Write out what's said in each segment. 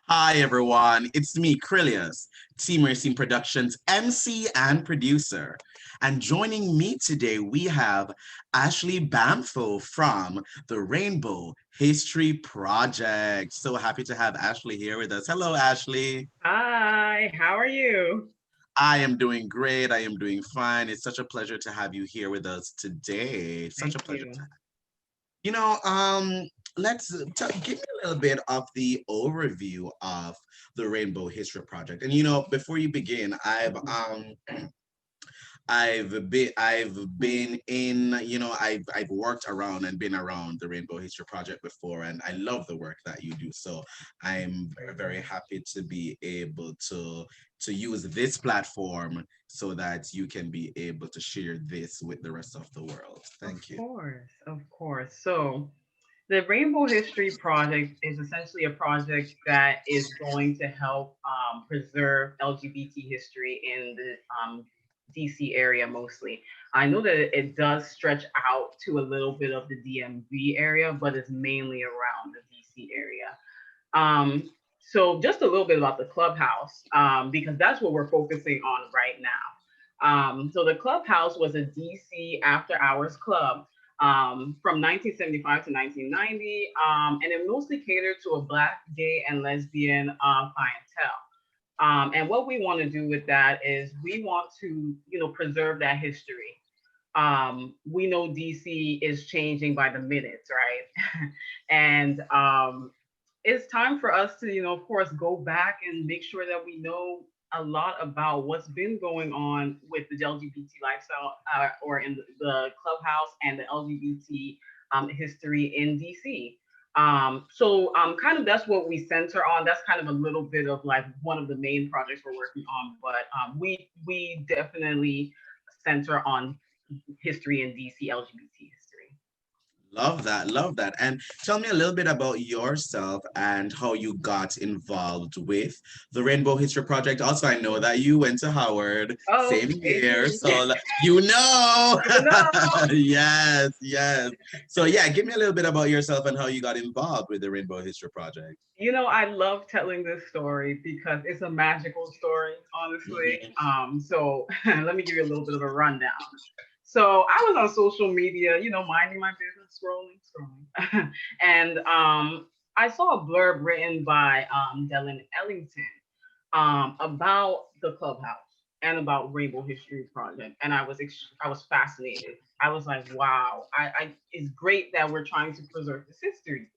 Hi everyone, it's me, Krylios, Team Racing Productions MC and producer. And joining me today, we have Ashley Bamfo from the Rainbow History Project. So happy to have Ashley here with us. Hello, Ashley. Hi, how are you? I am doing great. I am doing fine. It's such a pleasure to have you here with us today. Such a Thank pleasure to you. You know, um, let's give me a little bit of the overview of the Rainbow History Project. And before you begin, I've been in, I've worked around and been around the Rainbow History Project before, and I love the work that you do. So I'm very, very happy to be able to use this platform so that you can be able to share this with the rest of the world. Of Thank you. course, of course. So, the Rainbow History Project is essentially a project that is going to help preserve LGBT history in the DC area mostly. I know that it does stretch out to a little bit of the DMV area, but it's mainly around the DC area. Um, so just a little bit about the clubhouse, because that's what we're focusing on right now. So the clubhouse was a DC after hours club from 1975 to 1990, and it mostly catered to a Black, gay, and lesbian clientele. And what we want to do with that is we want to, preserve that history. We know DC is changing by the minutes, right? And it's time for us to, of course, go back and make sure that we know a lot about what's been going on with the LGBT lifestyle or in the clubhouse and the LGBT history in DC. Kind of that's what we center on. That's kind of a little bit of like one of the main projects we're working on, but we definitely center on history in DC LGBT history. Love that, love that. And tell me a little bit about yourself and how you got involved with the Rainbow History Project. Also, I know that you went to Howard, Oh, same here, baby. so you know. You know. Yes, yes. So yeah, give me a little bit about yourself and how you got involved with the Rainbow History Project. I love telling this story because it's a magical story, honestly. Mhm. So let me give you a little bit of a rundown. So I was on social media, minding my business, scrolling. And I saw a blurb written by Dylan Ellington about the clubhouse and about Rainbow History Project, and I was fascinated. I was like, wow, it's great that we're trying to preserve this history.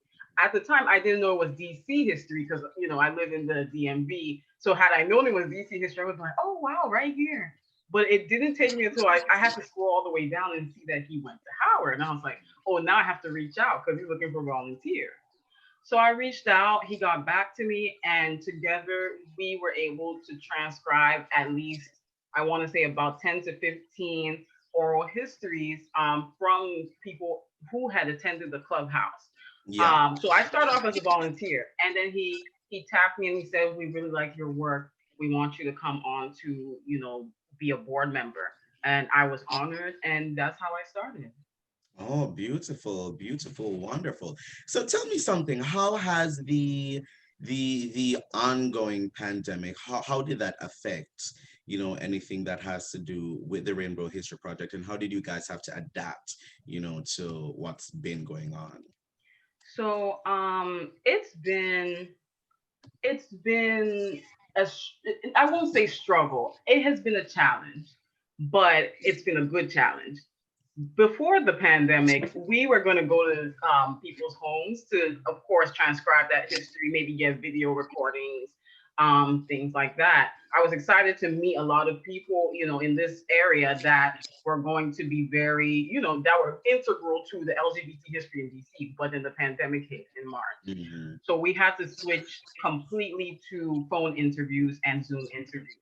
At the time, I didn't know it was DC history because I live in the DMV. So had I known it was DC history, I was like, oh wow, right here. But it didn't take me until I had to scroll all the way down and see that he went to Howard, and I was like, oh, now I have to reach out because he's looking for volunteers. So I reached out, he got back to me, and together we were able to transcribe at least, I want to say, about 10 to 15 oral histories from people who had attended the clubhouse. Yeah. So I started off as a volunteer, and then he tapped me and he said, "We really like your work. We want you to come on to, be a board member." And I was honored, and that's how I started. Oh, beautiful, beautiful, wonderful. So tell me something. How has the ongoing pandemic, how did that affect, anything that has to do with the Rainbow History Project, and how did you guys have to adapt, to what's been going on? So it's been I won't say struggle. It has been a challenge, but it's been a good challenge. Before the pandemic, we were going to go to people's homes to, of course, transcribe that history, maybe get video recordings, things like that. I was excited to meet a lot of people, in this area that were going to be very, that were integral to the LGBT history in DC. But then the pandemic hit in March. Hmm. So we had to switch completely to phone interviews and Zoom interviews.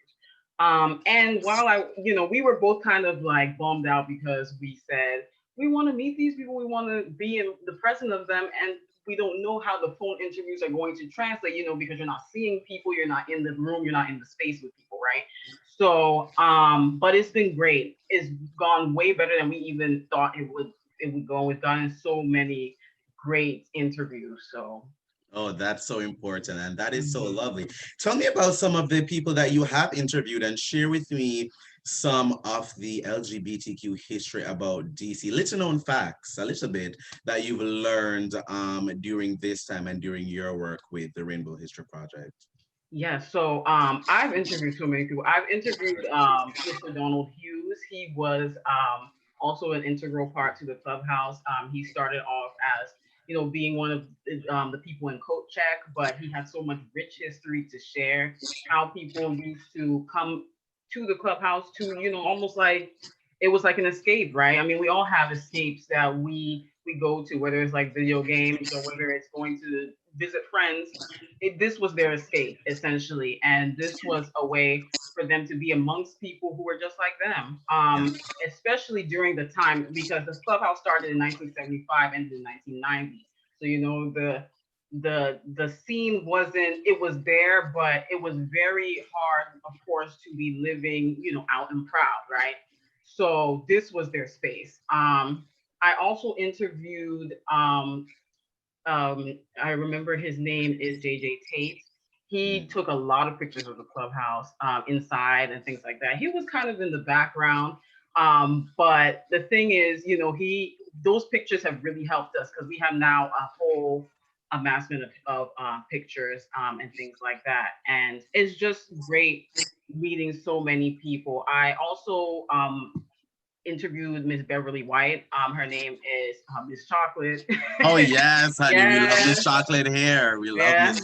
And while we were both kind of like bummed out because we said we want to meet these people, we want to be in the presence of them, and we don't know how the phone interviews are going to translate, because you're not seeing people, you're not in the room, you're not in the space with people, right? So, but it's been great. It's gone way better than we even thought it would go. We've gotten so many great interviews. So Oh, that's so important. And that is so Mhm. lovely. Tell me about some of the people that you have interviewed and share with me some of the LGBTQ history about DC. Little known facts, a little bit that you've learned during this time and during your work with the Rainbow History Project. Yeah, so I've interviewed so many people. I've interviewed Mr. Donald Hughes. He was also an integral part to the clubhouse. He started off as, being one of the people in coat check, but he had so much rich history to share. How people used to come to the clubhouse to, almost like it was like an escape, right? I mean, we all have escapes that we go to, whether it's like video games or whether it's going to visit friends. This was their escape essentially, and this was a way for them to be amongst people who were just like them. Yeah. Especially during the time, because the clubhouse started in 1975, ended in 1990. So the scene wasn't, it was there, but it was very hard, of course, to be living, out and proud, right? So this was their space. I also interviewed I remember his name is JJ Tate. He Mm. took a lot of pictures of the clubhouse inside and things like that. He was kind of in the background, but the thing is, he those pictures have really helped us because we have now a whole amassment of pictures and things like that, and it's just great meeting so many people. I also interviewed Miss Beverly White. Her name is Miss Chocolate. Oh, yes, honey. We love Yeah, Miss Chocolate hair. We love Miss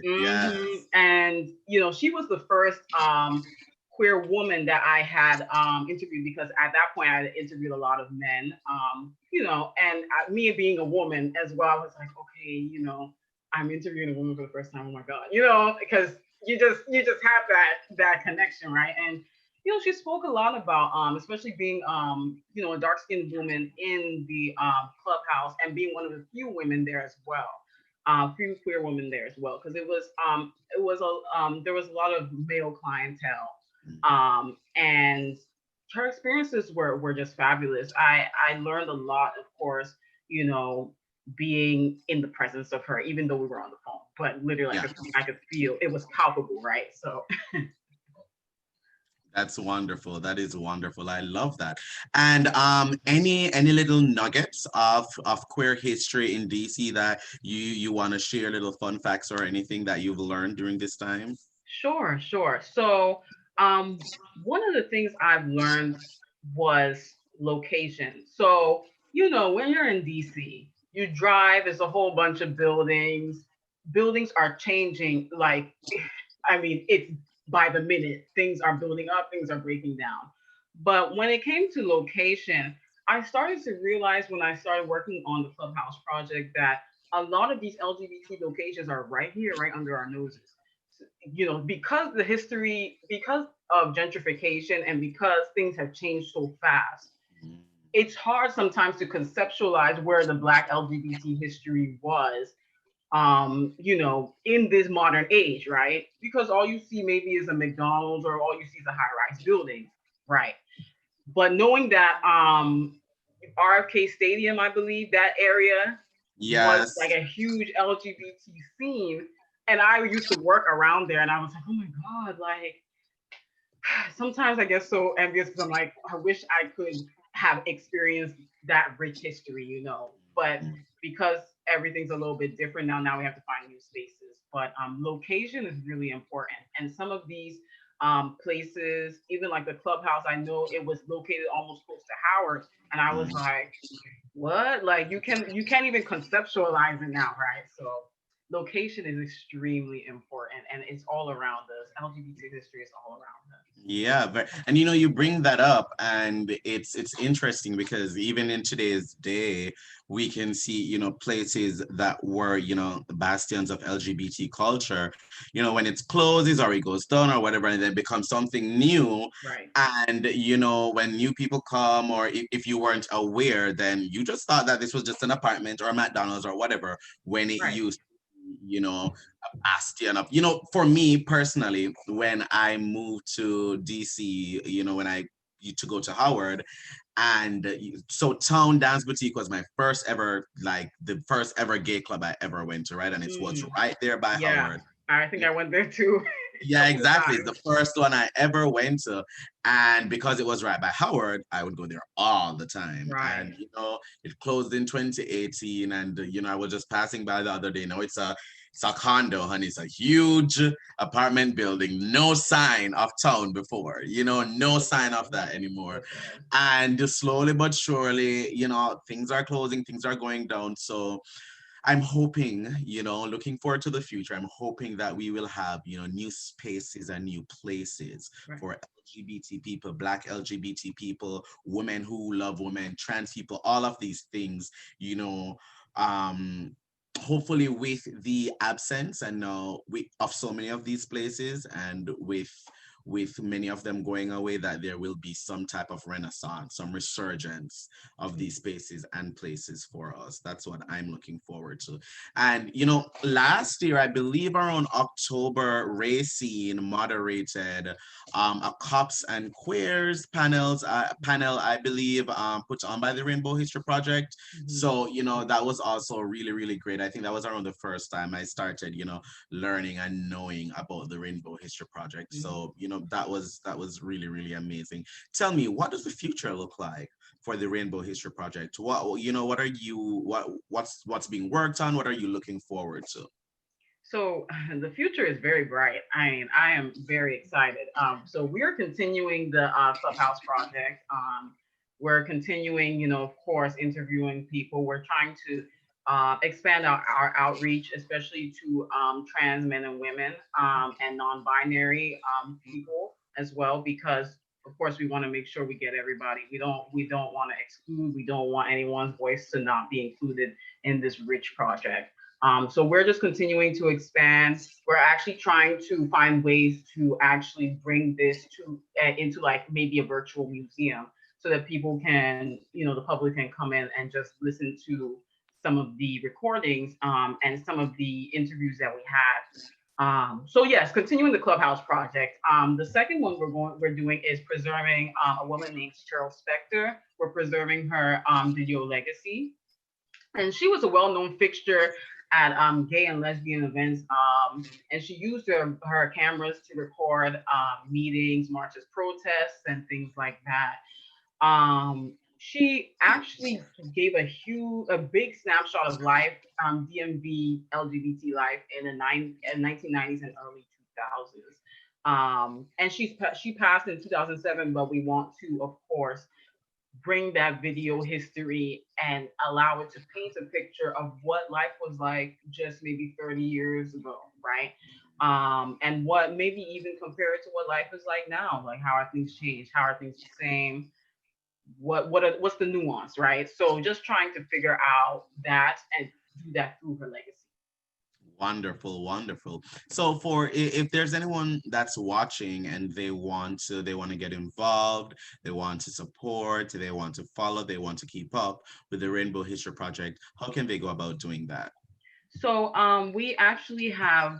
yeah. Chocolate. Yes. And she was the first queer woman that I had interviewed, because at that point I had interviewed a lot of men. And me being a woman as well, I was like, okay, I'm interviewing a woman for the first time. Oh my god, because you just have that connection, right? And she spoke a lot about, especially being, a dark skinned woman in the clubhouse, and being one of the few women there as well, few queer women there as well, because there was a lot of male clientele, and her experiences were just fabulous. I learned a lot, of course, you know, being in the presence of her, even though we were on the phone, but literally Yeah. I could feel it was palpable, right? So That's wonderful. That is wonderful. I love that. And any little nuggets of queer history in DC that you want to share, little fun facts or anything that you've learned during this time? sure, sure. So, one of the things I've learned was location. So, when you're in DC, you drive, there's a whole bunch of buildings. Buildings are changing, like, I mean, it's by the minute. Things are building up, things are breaking down. But when it came to location, I started to realize when I started working on the Clubhouse project that a lot of these LGBT locations are right here, right under our noses. Because because of gentrification and because things have changed so fast, Mm. it's hard sometimes to conceptualize where the Black LGBT history was, in this modern age, right? Because all you see maybe is a McDonald's, or all you see is a high-rise building, right? But knowing that RFK Stadium, I believe that area was like Yes. a huge LGBT scene, and I used to work around there, and I was like, oh my god, like sometimes I get so envious because I'm like, I wish I could have experienced that rich history, But Mm. because everything's a little bit different now we have to find new spaces. But location is really important, and some of these places, even like the clubhouse, I know it was located almost close to Howard, and I was Mm. like, what? Like you can't even conceptualize it now, right? So location is extremely important, and it's all around us. LGBT history is all around us. Yeah, and you bring that up, and it's interesting because even in today's day, we can see, places that were, bastions of LGBT culture, when it closes or it goes down or whatever, and then becomes something new. Right. And when new people come, or if you weren't aware, then you just thought that this was just an apartment or a McDonald's or whatever, when it Right. used, a bastion of, for me personally, when I moved to DC, when I to go to Howard, And so Town Dance Boutique was my first ever, like the first ever gay club I ever went to, right? And it was Mm, right there by yeah, Howard. I think I went there too a Yeah, couple of exactly. It's the times. first one I ever went to. And because it was right by Howard, I would go there all the time. Right. And, it closed in 2018. And, I was just passing by the other day. It's a condo, honey. It's a huge apartment building. No sign of town before, no sign of Okay. that anymore. Okay. And just slowly but surely, things are closing, things are going down. So I'm hoping, looking forward to the future, I'm hoping that we will have, new spaces and new places Right. for LGBT people, Black LGBT people, women who love women, trans people, all of these things, you know, um, hopefully with the absence and of so many of these places, and with many of them going away, that there will be some type of renaissance, some resurgence of these spaces and places for us. That's what I'm looking forward to. And last year, I believe around October, Racine moderated a cops and queers panel, I believe, put on by the Rainbow History Project. Mhm. So that was also really, really great. I think that was around the first time I started learning and knowing about the Rainbow History Project. Mhm. So that was really, really amazing. Tell me, what does the future look like for the Rainbow History Project? What are you what's being worked on? What are you looking forward to? So the future is very bright. I mean, I am very excited. So we're continuing the Clubhouse project. We're continuing, of course, interviewing people. We're trying to expand our outreach, especially to trans men and women and non-binary people as well, because of course we want to make sure we get everybody. We don't want to exclude. We don't want anyone's voice to not be included in this rich project. So we're just continuing to expand. We're actually trying to find ways to actually bring this to into like maybe a virtual museum, so that people can, the public can come in and just listen to some of the recordings and some of the interviews that we had. So yes, continuing the Clubhouse project. The second one we're doing is preserving a woman named Cheryl Spector. We're preserving her video legacy, and she was a well-known fixture at gay and lesbian events. And she used her cameras to record meetings, marches, protests, and things like that. She actually gave a big snapshot of life, DMV LGBT life in the 1990s and early 2000s. And she passed in 2007, but we want to, of course, bring that video history and allow it to paint a picture of what life was like just maybe 30 years ago, right? And what maybe even compare it to what life is like now, like how are things changed, how are things the same, what's the nuance, right? So just trying to figure out that and do that through her legacy. Wonderful, wonderful. So if there's anyone that's watching and they want to get involved, they want to support, they want to follow, they want to keep up with the Rainbow History Project, how can they go about doing that? So we actually have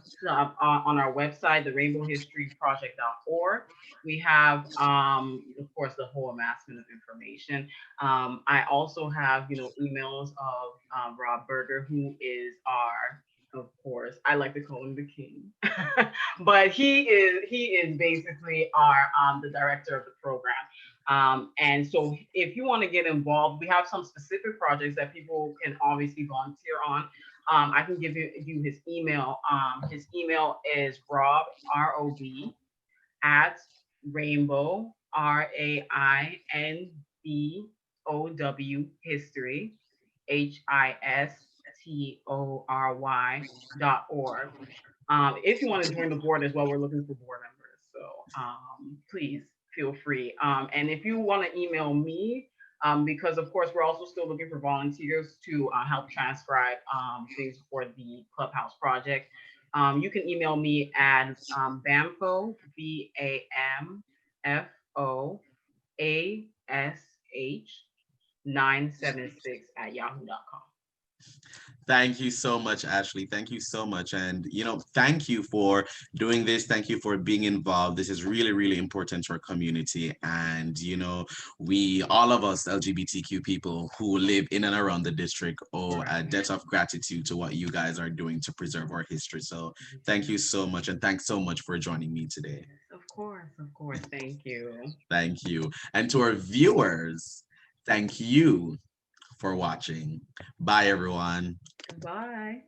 on our website, the rainbowhistoryproject.org. We have, of course, the whole amassment of information. I also have, emails of Rob Berger, who is of course, I like to call him the king, but he is basically the director of the program. And so, if you want to get involved, we have some specific projects that people can obviously volunteer on. I can give you his email. His email is Rob at Rainbow Rainbow history history.org. If you want to join the board as well, we're looking for board members. So please feel free. And if you want to email me, because of course we're also still looking for volunteers to help transcribe things for the Clubhouse project. You can email me at Bamfo, BAMFOASH 976 at yahoo.com. Thank you so much, Ashley. Thank you so much. And, thank you for doing this. Thank you for being involved. This is really, really important to our community. And, we, all of us LGBTQ people who live in and around the district, owe a Right. debt of gratitude to what you guys are doing to preserve our history. So thank you so much. And thanks so much for joining me today. Yes, of course, of course. Thank you. Thank you. And to our viewers, thank you for watching. Bye, everyone. Bye.